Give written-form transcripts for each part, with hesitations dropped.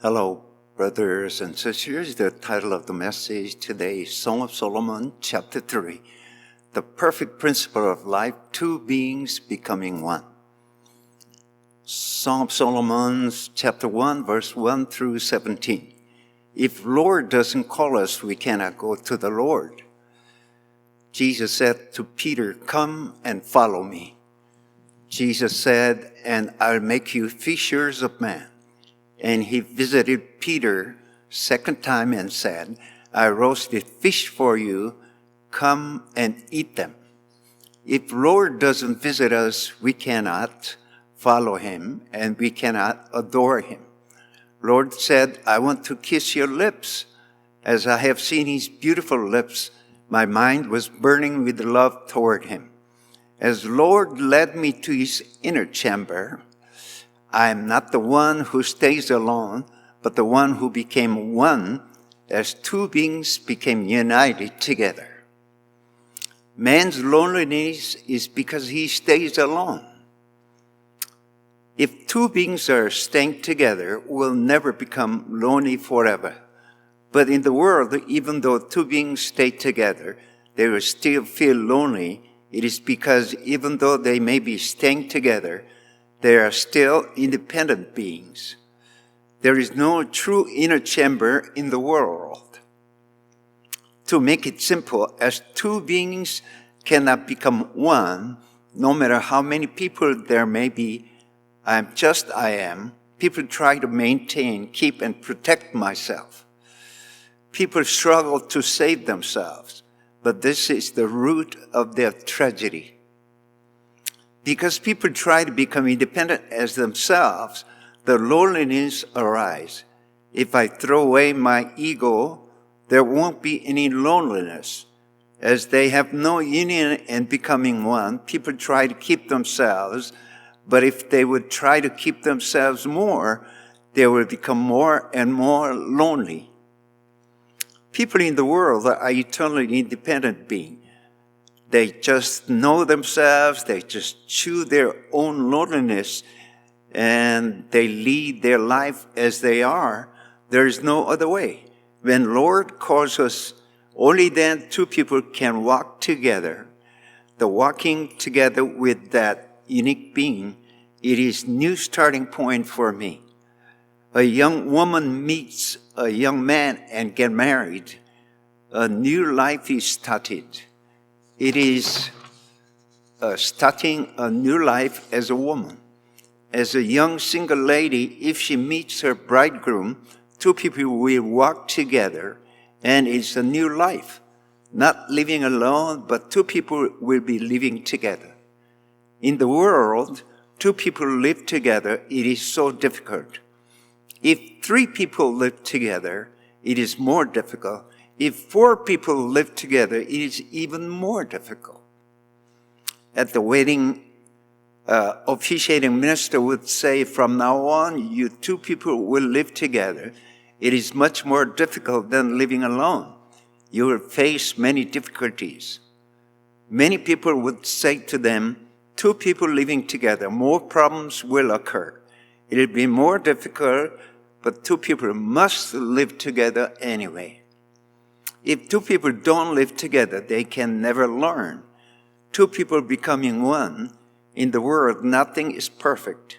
Hello, brothers and sisters. The title of the message today is Song of Solomon, chapter 3, The Perfect Principle of Life, Two Beings Becoming One. Song of Solomon, chapter 1, verse 1 through 17. If Lord doesn't call us, we cannot go to the Lord. Jesus said to Peter, "Come and follow me." Jesus said, "And I'll make you fishers of men." And he visited Peter second time and said, "I roasted fish for you. Come and eat them." If Lord doesn't visit us, we cannot follow him and we cannot adore him. Lord said, "I want to kiss your lips. As I have seen his beautiful lips, my mind was burning with love toward him." As Lord led me to his inner chamber, I am not the one who stays alone, but the one who became one as two beings became united together. Man's loneliness is because he stays alone. If two beings are staying together, we'll never become lonely forever. But in the world, even though two beings stay together, they will still feel lonely. It is because even though they may be staying together, they are still independent beings. There is no true inner chamber in the world. To make it simple, as two beings cannot become one, no matter how many people there may be, I am. People try to maintain, keep, and protect myself. People struggle to save themselves, but this is the root of their tragedy. Because people try to become independent as themselves, the loneliness arises. If I throw away my ego, there won't be any loneliness. As they have no union in becoming one, people try to keep themselves, but if they would try to keep themselves more, they will become more and more lonely. People in the world are eternally independent beings. They just know themselves, they just choose their own loneliness, and they lead their life as they are. There is no other way. When Lord calls us, only then two people can walk together. The walking together with that unique being, it is new starting point for me. A young woman meets a young man and get married. A new life is started. It is starting a new life as a woman. As a young single lady, if she meets her bridegroom, two people will walk together, and it's a new life. Not living alone, but two people will be living together. In the world, two people live together, it is so difficult. If three people live together, it is more difficult. If four people live together, it is even more difficult. At the wedding, officiating minister would say, "From now on, you two people will live together." It is much more difficult than living alone. You will face many difficulties. Many people would say to them, two people living together, more problems will occur. It will be more difficult, but two people must live together anyway. If two people don't live together, they can never learn. Two people becoming one, in the world, nothing is perfect.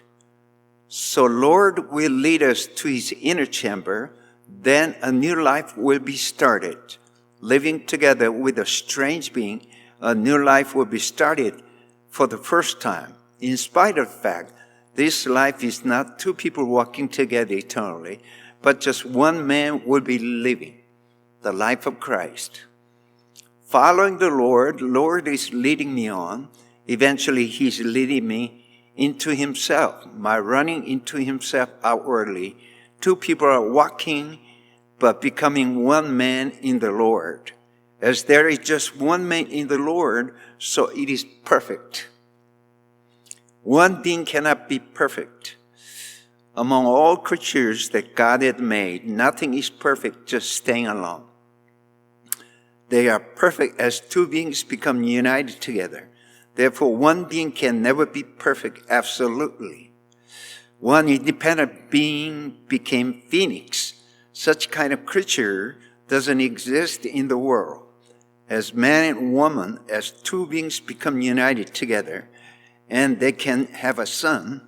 So Lord will lead us to his inner chamber, then a new life will be started. Living together with a strange being, a new life will be started for the first time. In spite of the fact, this life is not two people walking together eternally, but just one man will be living the life of Christ. Following the Lord is leading me on. Eventually, he's leading me into himself. My running into himself outwardly. Two people are walking, but becoming one man in the Lord. As there is just one man in the Lord, so it is perfect. One being cannot be perfect. Among all creatures that God had made, nothing is perfect, just staying alone. They are perfect as two beings become united together. Therefore, one being can never be perfect, absolutely. One independent being became Phoenix. Such kind of creature doesn't exist in the world. As man and woman, as two beings become united together, and they can have a son,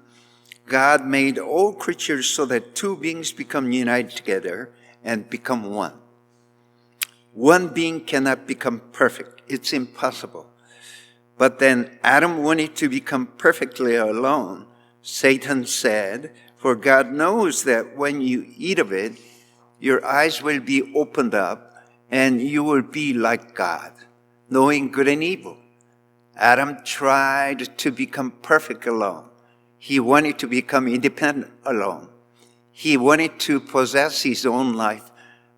God made all creatures so that two beings become united together and become one. One being cannot become perfect. It's impossible. But then Adam wanted to become perfectly alone. Satan said, "For God knows that when you eat of it, your eyes will be opened up, and you will be like God, knowing good and evil." Adam tried to become perfect alone. He wanted to become independent alone. He wanted to possess his own life.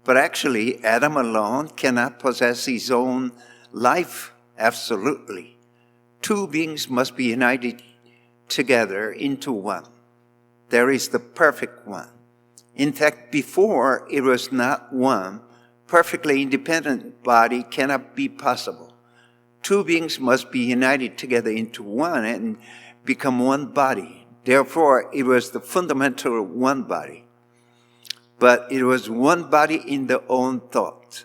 But actually, Adam alone cannot possess his own life absolutely. Two beings must be united together into one. There is the perfect one. In fact, before it was not one, perfectly independent body cannot be possible. Two beings must be united together into one and become one body. Therefore, it was the fundamental one body. But it was one body in their own thought.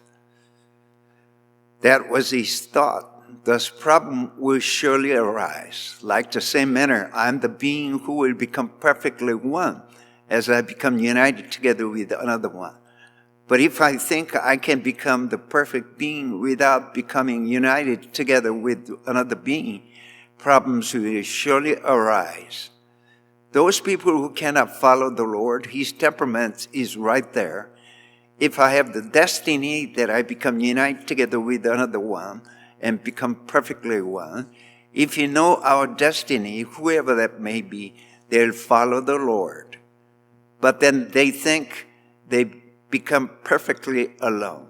That was his thought. Thus, problem will surely arise. Like the same manner, I am the being who will become perfectly one as I become united together with another one. But if I think I can become the perfect being without becoming united together with another being, problems will surely arise. Those people who cannot follow the Lord, his temperament is right there. If I have the destiny that I become united together with another one and become perfectly one, if you know our destiny, whoever that may be, they'll follow the Lord. But then they think they become perfectly alone.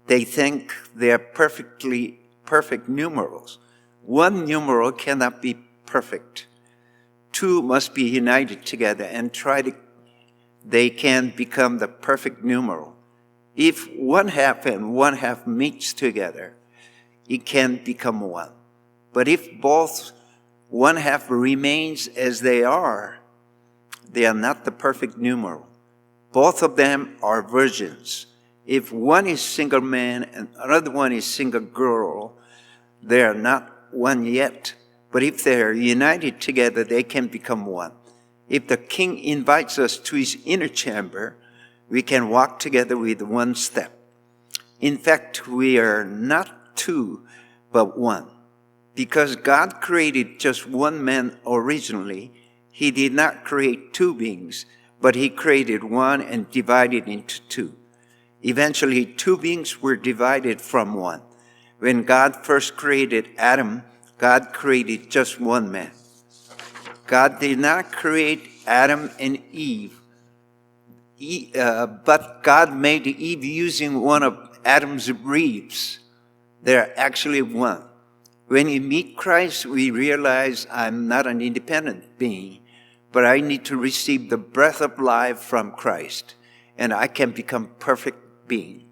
They think they are perfect numerals. One numeral cannot be perfect. Two must be united together and they can become the perfect numeral. If one half and one half meets together, it can become one. But if both one half remains as they are not the perfect numeral. Both of them are virgins. If one is single man and another one is single girl, they are not one yet. But if they are united together, they can become one. If the king invites us to his inner chamber, we can walk together with one step. In fact, we are not two, but one. Because God created just one man originally, he did not create two beings, but he created one and divided into two. Eventually, two beings were divided from one. When God first created Adam, God created just one man. God did not create Adam and Eve, but God made Eve using one of Adam's ribs. They're actually one. When we meet Christ, we realize I'm not an independent being, but I need to receive the breath of life from Christ, and I can become perfect being.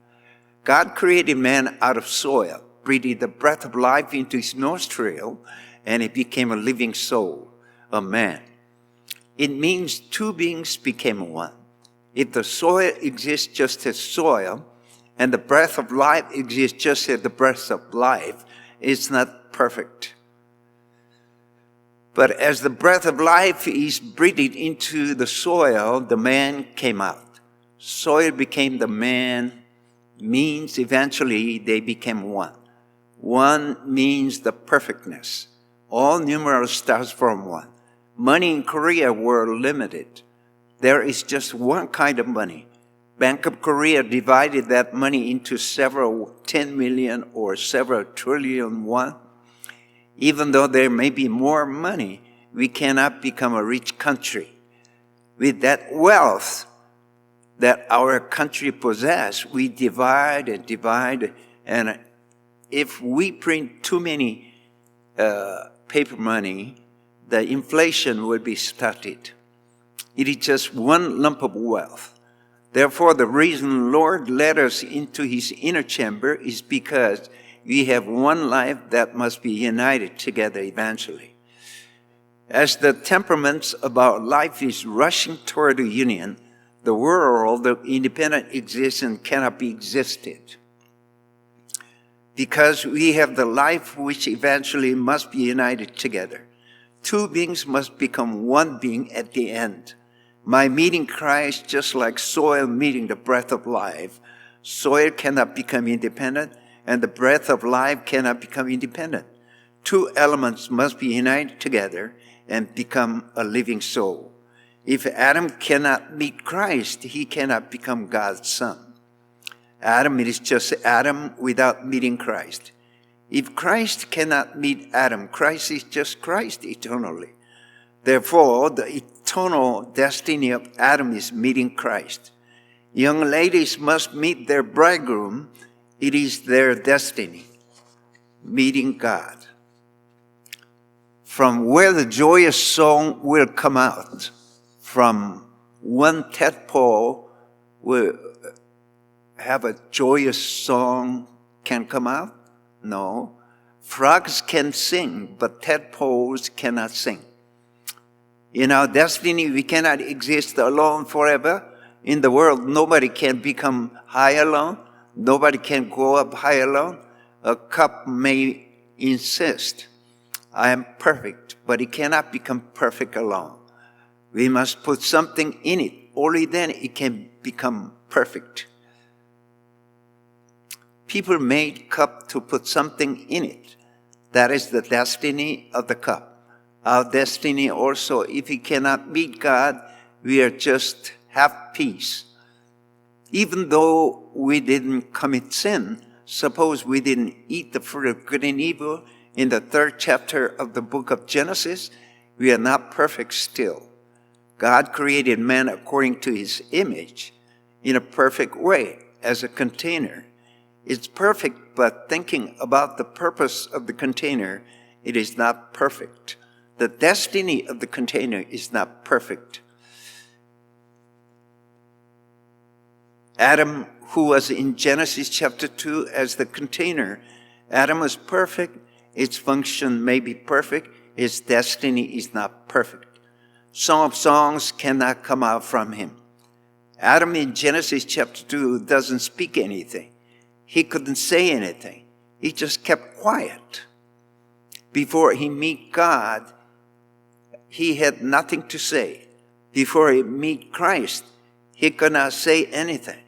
God created man out of soil, breathed the breath of life into his nostril, and it became a living soul, a man. It means two beings became one. If the soil exists just as soil, and the breath of life exists just as the breath of life, it's not perfect. But as the breath of life is breathed into the soil, the man came out. Soil became the man, means eventually they became one. One means the perfectness. All numerals start from one. Money in Korea were limited. There is just one kind of money. Bank of Korea divided that money into several 10 million or several trillion won. Even though there may be more money, we cannot become a rich country. With that wealth that our country possesses, we divide and divide. And if we print too many paper money, the inflation will be started. It is just one lump of wealth. Therefore, the reason the Lord led us into his inner chamber is because we have one life that must be united together eventually. As the temperaments of our life is rushing toward a union, the world of independent existence cannot be existed. Because we have the life which eventually must be united together. Two beings must become one being at the end. My meeting Christ, just like soil meeting the breath of life. Soil cannot become independent, and the breath of life cannot become independent. Two elements must be united together and become a living soul. If Adam cannot meet Christ, he cannot become God's son. Adam is just Adam without meeting Christ. If Christ cannot meet Adam, Christ is just Christ eternally. Therefore, the eternal destiny of Adam is meeting Christ. Young ladies must meet their bridegroom. It is their destiny, meeting God. From where the joyous song will come out, from one tadpole will have a joyous song can come out? No. Frogs can sing, but tadpoles cannot sing. In our destiny, we cannot exist alone forever. In the world, nobody can become high alone. Nobody can go up high alone. A cup may insist, I am perfect, but it cannot become perfect alone. We must put something in it. Only then it can become perfect. People made cup to put something in it. That is the destiny of the cup. Our destiny also, if we cannot meet God, we are just half peace. Even though we didn't commit sin, suppose we didn't eat the fruit of good and evil, in the 3rd chapter of the book of Genesis, we are not perfect still. God created man according to his image in a perfect way as a container. It's perfect, but thinking about the purpose of the container, it is not perfect. The destiny of the container is not perfect. Adam, who was in Genesis chapter 2 as the container, Adam was perfect. Its function may be perfect. Its destiny is not perfect. Song of Songs cannot come out from him. Adam in Genesis chapter 2 doesn't speak anything. He couldn't say anything. He just kept quiet. Before he meet God, he had nothing to say. Before he meet Christ, he could not say anything.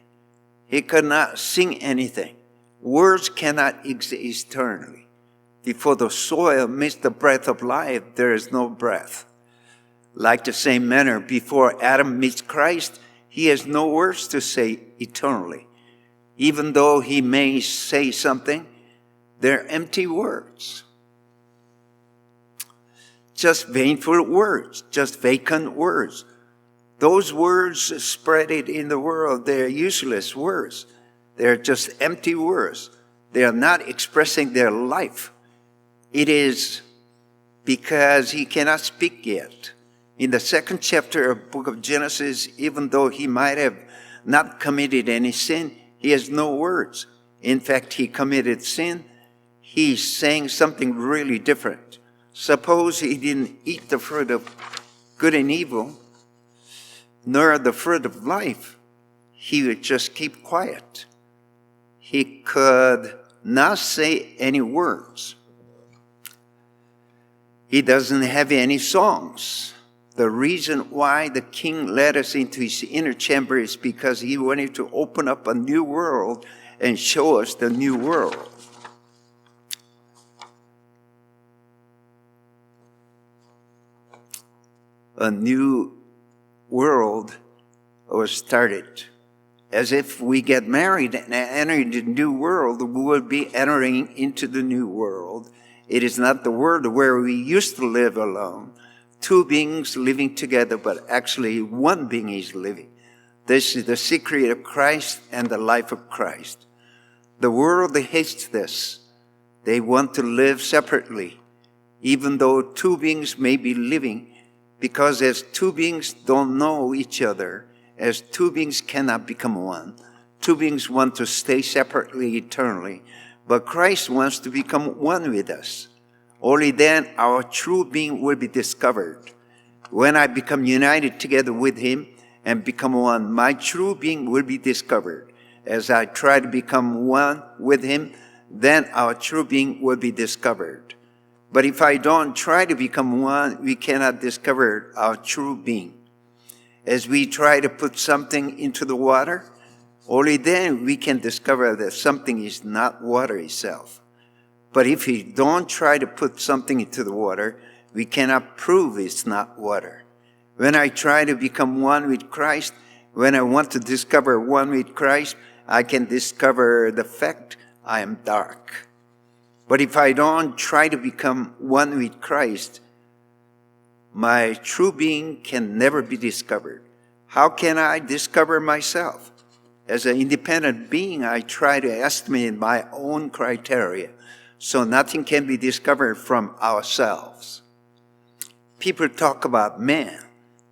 He could not sing anything. Words cannot exist eternally. Before the soil meets the breath of life, there is no breath. Like the same manner, before Adam meets Christ, he has no words to say eternally. Even though he may say something, they're empty words. Just vainful words, just vacant words. Those words spread it in the world, they're useless words. They're just empty words. They are not expressing their life. It is because he cannot speak yet. In the 2nd chapter of the book of Genesis, even though he might have not committed any sin, he has no words. In fact, he committed sin. He's saying something really different. Suppose he didn't eat the fruit of good and evil, nor the fruit of life, he would just keep quiet. He could not say any words. He doesn't have any songs. The reason why the king led us into his inner chamber is because he wanted to open up a new world and show us the new world. A new world was started. As if we get married and enter the new world, we will be entering into the new world. It is not the world where we used to live alone. Two beings living together, but actually one being is living. This is the secret of Christ and the life of Christ. The world hates this. They want to live separately, even though two beings may be living, because as two beings don't know each other, as two beings cannot become one, two beings want to stay separately eternally, but Christ wants to become one with us. Only then our true being will be discovered. When I become united together with him and become one, my true being will be discovered. As I try to become one with him, then our true being will be discovered. But if I don't try to become one, we cannot discover our true being. As we try to put something into the water, only then we can discover that something is not water itself. But if we don't try to put something into the water, we cannot prove it's not water. When I try to become one with Christ, when I want to discover one with Christ, I can discover the fact I am dark. But if I don't try to become one with Christ, my true being can never be discovered. How can I discover myself? As an independent being, I try to estimate my own criteria, so nothing can be discovered from ourselves. People talk about man.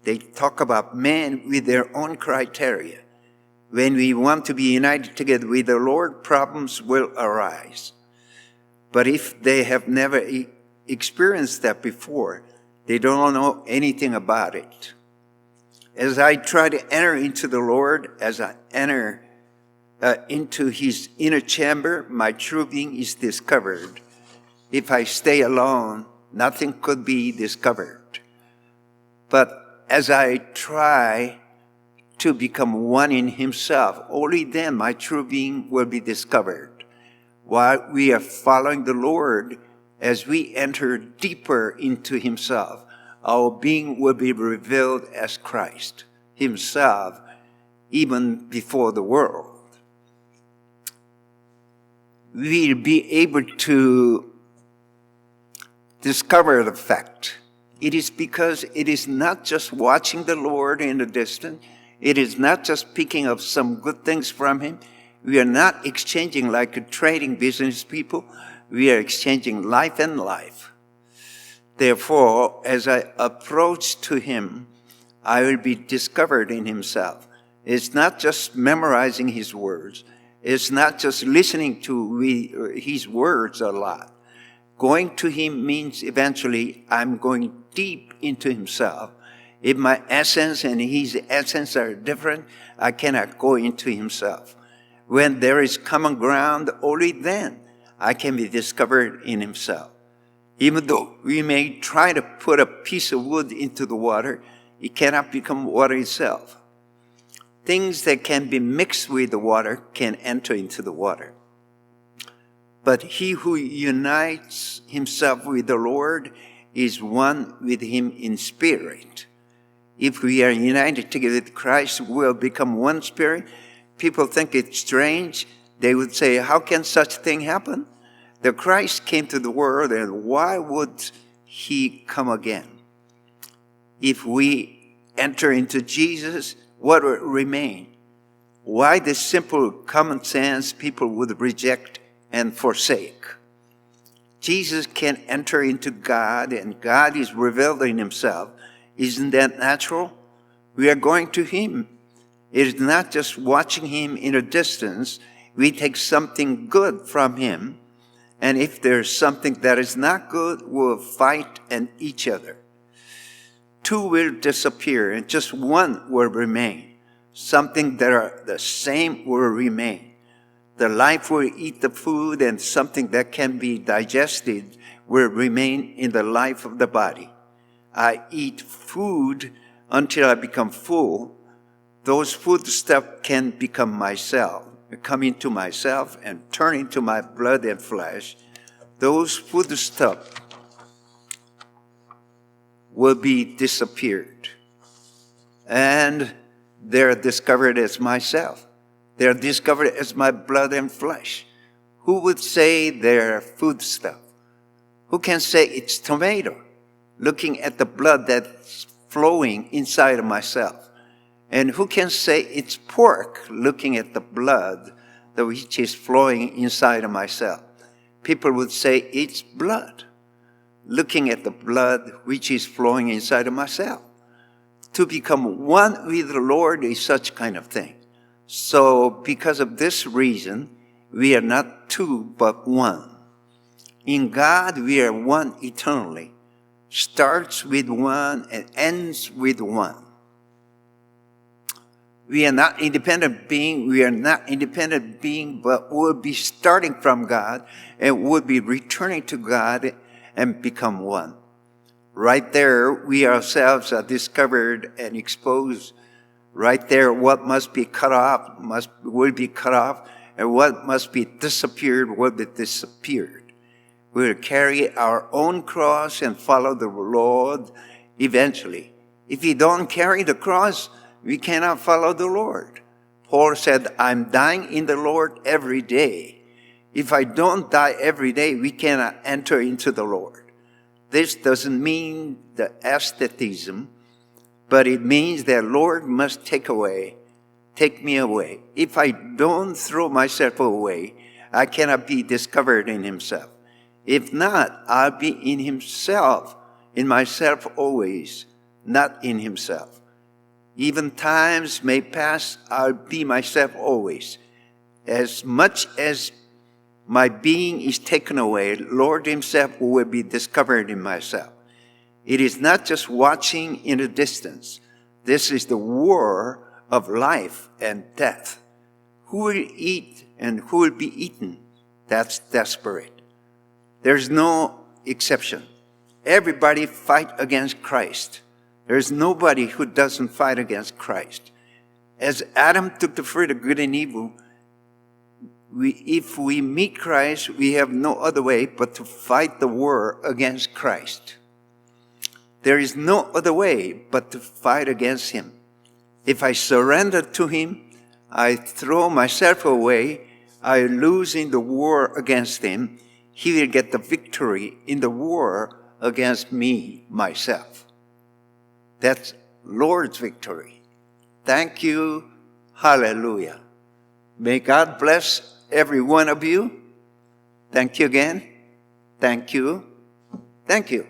They talk about man with their own criteria. When we want to be united together with the Lord, problems will arise. But if they have never experienced that before, they don't know anything about it. As I try to enter into the Lord, as I enter into his inner chamber, my true being is discovered. If I stay alone, nothing could be discovered. But as I try to become one in himself, only then my true being will be discovered. While we are following the Lord, as we enter deeper into himself, our being will be revealed as Christ himself, even before the world. We'll be able to discover the fact. It is because it is not just watching the Lord in the distance. It is not just picking up some good things from him. We are not exchanging like a trading business people. We are exchanging life and life. Therefore, as I approach to him, I will be discovered in himself. It's not just memorizing his words. It's not just listening to his words a lot. Going to him means eventually I'm going deep into himself. If my essence and his essence are different, I cannot go into himself. When there is common ground, only then I can be discovered in himself. Even though we may try to put a piece of wood into the water, it cannot become water itself. Things that can be mixed with the water can enter into the water. But he who unites himself with the Lord is one with him in spirit. If we are united together with Christ, we will become one spirit. People think it's strange. They would say, how can such thing happen? The Christ came to the world, and why would he come again? If we enter into Jesus, what will remain? Why the simple common sense people would reject and forsake? Jesus can enter into God, and God is revealed in himself. Isn't that natural? We are going to him. It is not just watching him in a distance. We take something good from him, and if there's something that is not good, we'll fight and each other. Two will disappear, and just one will remain. Something that are the same will remain. The life will eat the food, and something that can be digested will remain in the life of the body. I eat food until I become full. Those food stuff can become myself, come into myself and turn into my blood and flesh. Those food stuff will be disappeared. And they're discovered as myself. They're discovered as my blood and flesh. Who would say they're food stuff? Who can say it's tomato? Looking at the blood that's flowing inside of myself. And who can say it's pork, looking at the blood which is flowing inside of myself? People would say it's blood, looking at the blood which is flowing inside of myself. To become one with the Lord is such kind of thing. So because of this reason, we are not two but one. In God, we are one eternally. Starts with one and ends with one. We are not independent being. We are not independent being, but we'll be starting from God and we'll be returning to God and become one. Right there, we ourselves are discovered and exposed. Right there, what must be cut off will be cut off, and what must be disappeared will be disappeared. We'll carry our own cross and follow the Lord eventually. If we don't carry the cross, we cannot follow the Lord. Paul said, I'm dying in the Lord every day. If I don't die every day, we cannot enter into the Lord. This doesn't mean the asceticism, but it means that Lord must take me away. If I don't throw myself away, I cannot be discovered in himself. If not, I'll be in himself, in myself always, not in himself. Even times may pass, I'll be myself always. As much as my being is taken away, Lord himself will be discovered in myself. It is not just watching in the distance. This is the war of life and death. Who will eat and who will be eaten? That's desperate. There's no exception. Everybody fight against Christ. There's nobody who doesn't fight against Christ. As Adam took the fruit of good and evil, if we meet Christ, we have no other way but to fight the war against Christ. There is no other way but to fight against him. If I surrender to him, I throw myself away, I lose in the war against him. He will get the victory in the war against me, myself. That's Lord's victory. Thank you. Hallelujah. May God bless every one of you. Thank you again. Thank you. Thank you.